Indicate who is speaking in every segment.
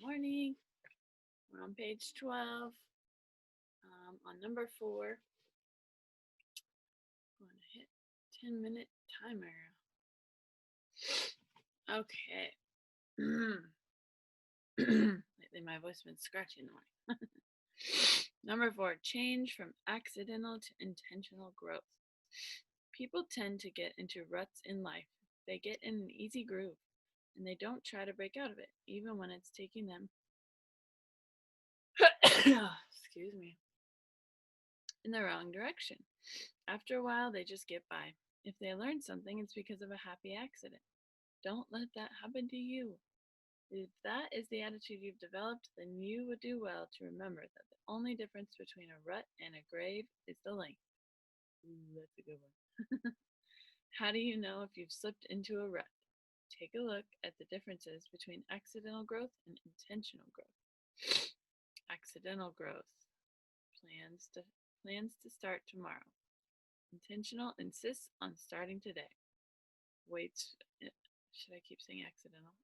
Speaker 1: morning. We're on page 12, on number 4. I'm going to hit 10-minute timer. Okay. Lately, my voice has been scratchy in the morning. Number 4, change from accidental to intentional growth. People tend to get into ruts in life. They get in an easy groove, and they don't try to break out of it, even when it's taking them excuse me, in the wrong direction. After a while, they just get by. If they learn something, it's because of a happy accident. Don't let that happen to you. If that is the attitude you've developed, then you would do well to remember that the only difference between a rut and a grave is the length. Ooh, that's a good one. How do you know if you've slipped into a rut? Take a look at the differences between accidental growth and intentional growth. Accidental growth. Plans to start tomorrow. Intentional insists on starting today. Waits. Should I keep saying accidental?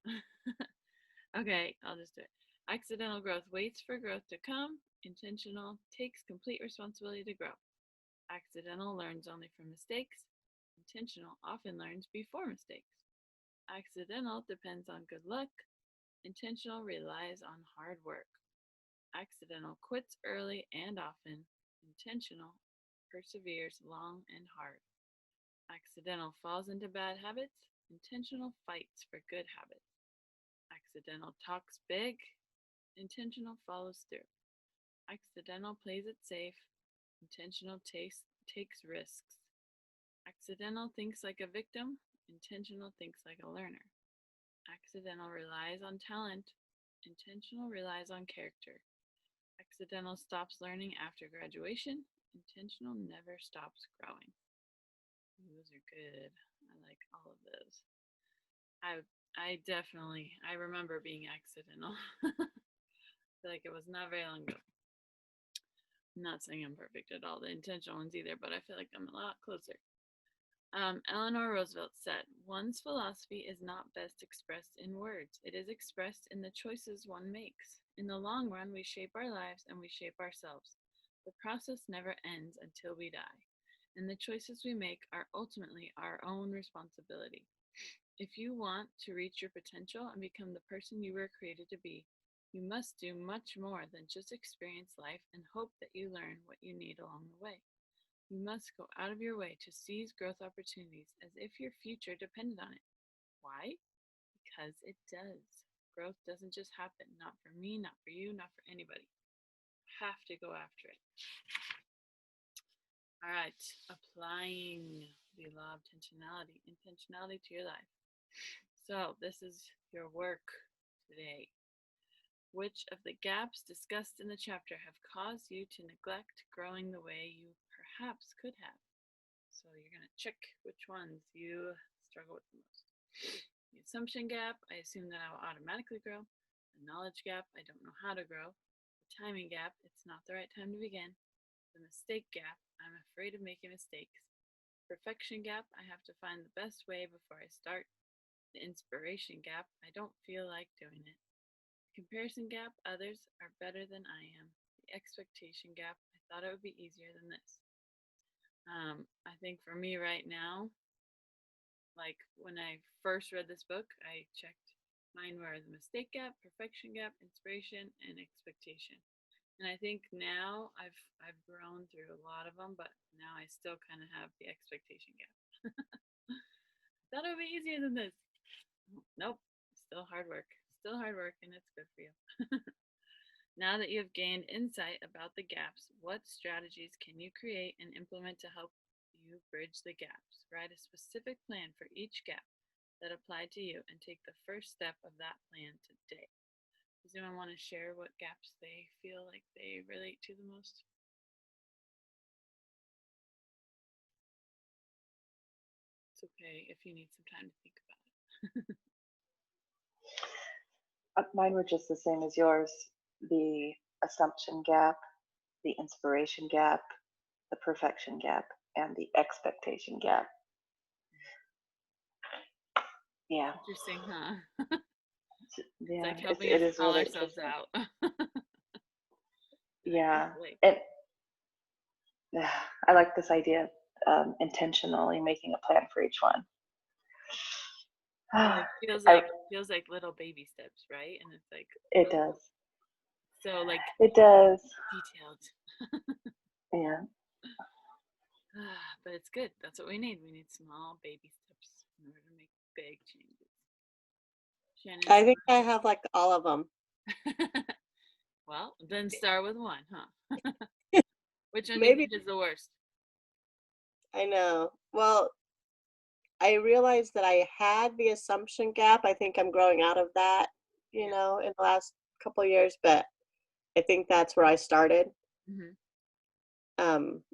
Speaker 1: Okay, I'll just do it. Accidental growth waits for growth to come. Intentional takes complete responsibility to grow. Accidental learns only from mistakes. Intentional often learns before mistakes. Accidental depends on good luck. Intentional relies on hard work. Accidental quits early and often. Intentional perseveres long and hard. Accidental falls into bad habits. Intentional fights for good habits. Accidental talks big. Intentional follows through. Accidental plays it safe. Intentional takes risks. Accidental thinks like a victim. Intentional thinks like a learner. Accidental relies on talent. Intentional relies on character. Accidental stops learning after graduation. Intentional never stops growing. Those are good. I like all of those. I remember being accidental. I feel like it was not very long ago. I'm not saying I'm perfect at all the intentional ones either, but I feel like I'm a lot closer. Eleanor Roosevelt said, one's philosophy is not best expressed in words. It is expressed in the choices one makes. In the long run, we shape our lives and we shape ourselves. The process never ends until we die, and the choices we make are ultimately our own responsibility. If you want to reach your potential and become the person you were created to be, you must do much more than just experience life and hope that you learn what you need along the way. You must go out of your way to seize growth opportunities as if your future depended on it. Why? Because it does. Growth doesn't just happen, not for me, not for you, not for anybody. You have to go after it. All right, applying the law of intentionality to your life. So this is your work today. Which of the gaps discussed in the chapter have caused you to neglect growing the way you perhaps could have? So you're going to check which ones you struggle with the most. The assumption gap, I assume that I will automatically grow. The knowledge gap, I don't know how to grow. The timing gap, it's not the right time to begin. The mistake gap, I'm afraid of making mistakes. Perfection gap, I have to find the best way before I start. The inspiration gap, I don't feel like doing it. The comparison gap, others are better than I am. The expectation gap, I thought it would be easier than this. I think for me right now, like when I first read this book, I checked mine were the mistake gap, perfection gap, inspiration, and expectation. And I think now I've grown through a lot of them, but now I still kind of have the expectation gap. Thought it would be easier than this. Nope, still hard work. Still hard work, and it's good for you. Now that you have gained insight about the gaps, what strategies can you create and implement to help you bridge the gaps? Write a specific plan for each gap that applied to you and take the first step of that plan today. Does anyone want to share what gaps they feel like they relate to the most? It's okay if you need some time to think about it.
Speaker 2: Mine were just the same as yours. The assumption gap, the inspiration gap, the perfection gap, and the expectation gap. Yeah.
Speaker 1: Interesting, huh? It's
Speaker 2: Yeah,
Speaker 1: like helping
Speaker 2: it
Speaker 1: us
Speaker 2: is
Speaker 1: call
Speaker 2: really
Speaker 1: ourselves
Speaker 2: interesting.
Speaker 1: out. Like, oh,
Speaker 2: Yeah,
Speaker 1: wait.
Speaker 2: and I like this idea of intentionally making a plan for each one.
Speaker 1: It like feels
Speaker 2: I,
Speaker 1: like little baby steps, right? And it's like,
Speaker 2: it
Speaker 1: oh,
Speaker 2: does.
Speaker 1: so like
Speaker 2: It does.
Speaker 1: detailed.
Speaker 2: Yeah.
Speaker 1: But it's good. That's what we need. We need small baby steps in order to make big changes. Shannon,
Speaker 3: I think I have like all of them.
Speaker 1: well, then start with one, huh? Which one do you
Speaker 3: Maybe,
Speaker 1: think is the worst?
Speaker 3: I know. Well, I realized that I had the assumption gap. I think I'm growing out of that,
Speaker 1: Yeah.
Speaker 3: in the last couple of years, but I think that's where I started.
Speaker 1: Hmm.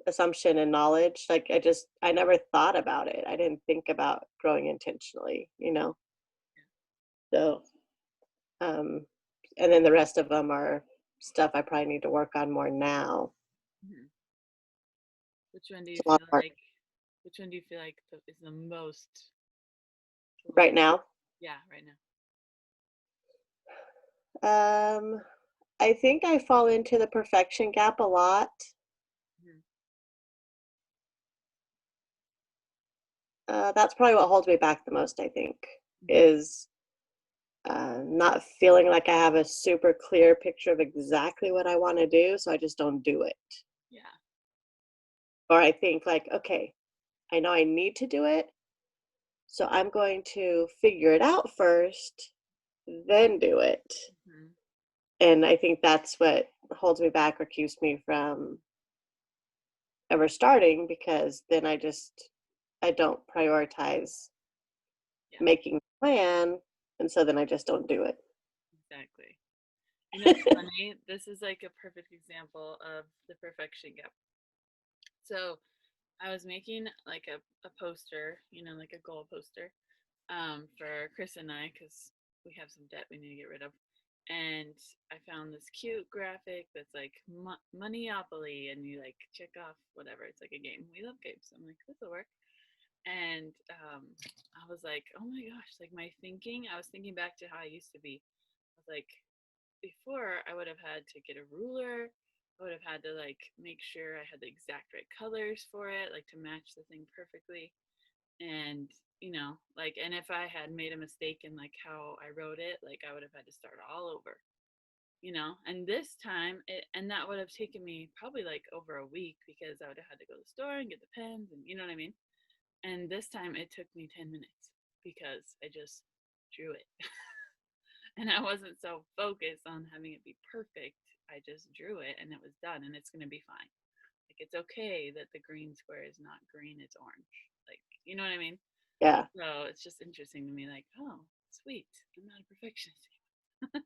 Speaker 3: Assumption and knowledge. Like I never thought about it. I didn't think about growing intentionally. So, um, and then the rest of them are stuff I probably need to work on more now.
Speaker 1: Hmm. Which one do you
Speaker 3: It's a lot
Speaker 1: feel
Speaker 3: of work
Speaker 1: like? Which one do you feel like is the most?
Speaker 3: right now.
Speaker 1: Yeah, right now.
Speaker 3: I think I fall into the perfection gap a lot.
Speaker 1: Hmm.
Speaker 3: That's probably what holds me back the most, I think,
Speaker 1: Hmm.
Speaker 3: is not feeling like I have a super clear picture of exactly what I want to do, so I just don't do it.
Speaker 1: Yeah.
Speaker 3: Or I think like, okay, I know I need to do it, so I'm going to figure it out first, then do it.
Speaker 1: Hmm.
Speaker 3: And I think that's what holds me back or keeps me from ever starting, because then I don't prioritize
Speaker 1: Yeah.
Speaker 3: making a plan, and so then I just don't do it.
Speaker 1: Exactly. You know, it's funny. This is like a perfect example of the perfection gap. So I was making like a poster, like a goal poster, for Chris and I, because we have some debt we need to get rid of. And I found this cute graphic that's like Monopoly, and you like check off whatever. It's like a game. We love games. So I'm like, this will work. And I was like, oh my gosh, like my thinking, I was thinking back to how I used to be. I was like, before I would have had to get a ruler. I would have had to like make sure I had the exact right colors for it, like to match the thing perfectly. And like, and if I had made a mistake in like how I wrote it, like I would have had to start all over. And this time and that would have taken me probably like over a week, because I would have had to go to the store and get the pens, and you know what I mean. And this time it took me 10 minutes because I just drew it. And I wasn't so focused on having it be perfect. I just drew it and it was done, and it's going to be fine. Like, it's okay that the green square is not green, it's orange. Like, you know what I mean?
Speaker 3: Yeah,
Speaker 1: So it's just interesting to me, like, oh, sweet. I'm not a perfectionist anymore.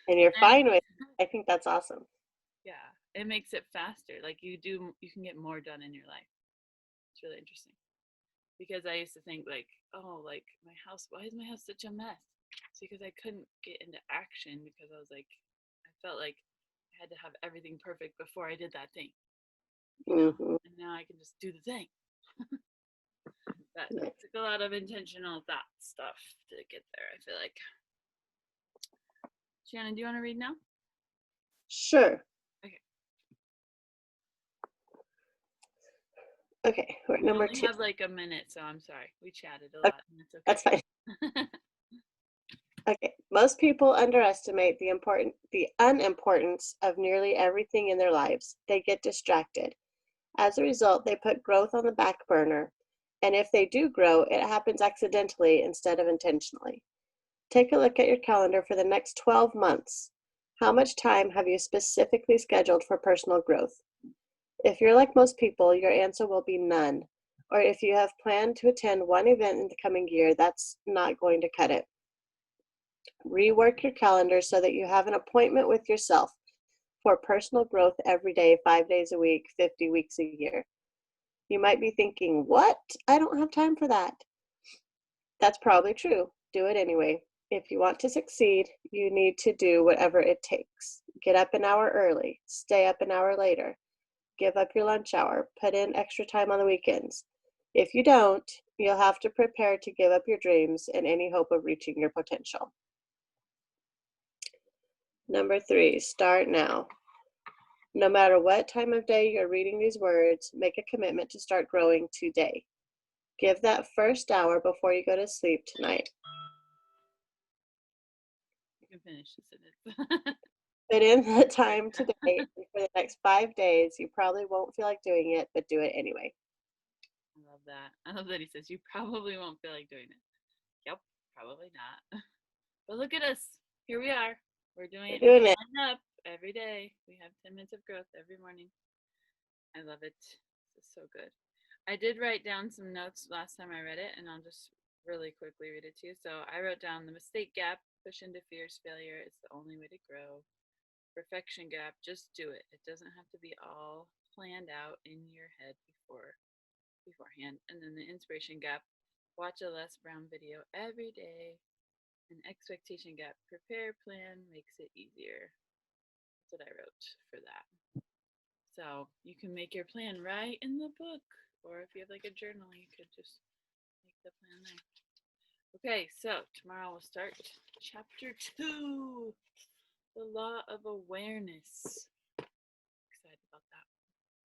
Speaker 3: and you're
Speaker 1: And
Speaker 3: fine with it. I think that's awesome.
Speaker 1: yeah, it makes it faster. Like, you can get more done in your life. It's really interesting. Because I used to think like, oh, like my house, why is my house such a mess? It's because I couldn't get into action, because I was like, I felt like I had to have everything perfect before I did that thing,
Speaker 3: Hmm.
Speaker 1: and now I can just do the thing. But
Speaker 3: Yeah.
Speaker 1: it took a lot of intentional thought stuff to get there, I feel like. Shannon, do you want to read now?
Speaker 3: Sure.
Speaker 1: Okay.
Speaker 3: Okay, we're at
Speaker 1: We
Speaker 3: number
Speaker 1: only
Speaker 3: 2.
Speaker 1: have like a minute, so I'm sorry. We chatted a
Speaker 3: Okay,
Speaker 1: lot, and it's
Speaker 3: that's fine.
Speaker 1: okay.
Speaker 3: Okay, most people underestimate the unimportance of nearly everything in their lives. They get distracted. As a result, they put growth on the back burner, and if they do grow, it happens accidentally instead of intentionally. Take a look at your calendar for the next 12 months. How much time have you specifically scheduled for personal growth? If you're like most people, your answer will be none. Or if you have planned to attend one event in the coming year, that's not going to cut it. Rework your calendar so that you have an appointment with yourself for personal growth every day, 5 days a week, 50 weeks a year. You might be thinking, what? I don't have time for that. That's probably true. Do it anyway. If you want to succeed, you need to do whatever it takes. Get up an hour early, stay up an hour later, give up your lunch hour, put in extra time on the weekends. If you don't, you'll have to prepare to give up your dreams and any hope of reaching your potential. Number 3, start now. No matter what time of day you're reading these words, make a commitment to start growing today. Give that first hour before you go to sleep tonight.
Speaker 1: You can finish the sentence.
Speaker 3: Put in the time today, and for the next 5 days, you probably won't feel like doing it, but do it anyway.
Speaker 1: I love that. I love that he says you probably won't feel like doing it. Yep, probably not. But look at us. Here we are. We're doing it.
Speaker 3: Doing it.
Speaker 1: Line up every day. We have 10 minutes of growth every morning. I love it. This is so good. I did write down some notes last time I read it, and I'll just really quickly read it to you. So I wrote down the mistake gap, push into fears, failure. It's the only way to grow. Perfection gap, just do it. It doesn't have to be all planned out in your head beforehand. And then the inspiration gap, watch a Les Brown video every day. An expectation gap, prepare, plan, makes it easier. That's what I wrote for that. So you can make your plan right in the book, or if you have like a journal, you could just make the plan there. Okay, so tomorrow we'll start chapter 2, the law of awareness.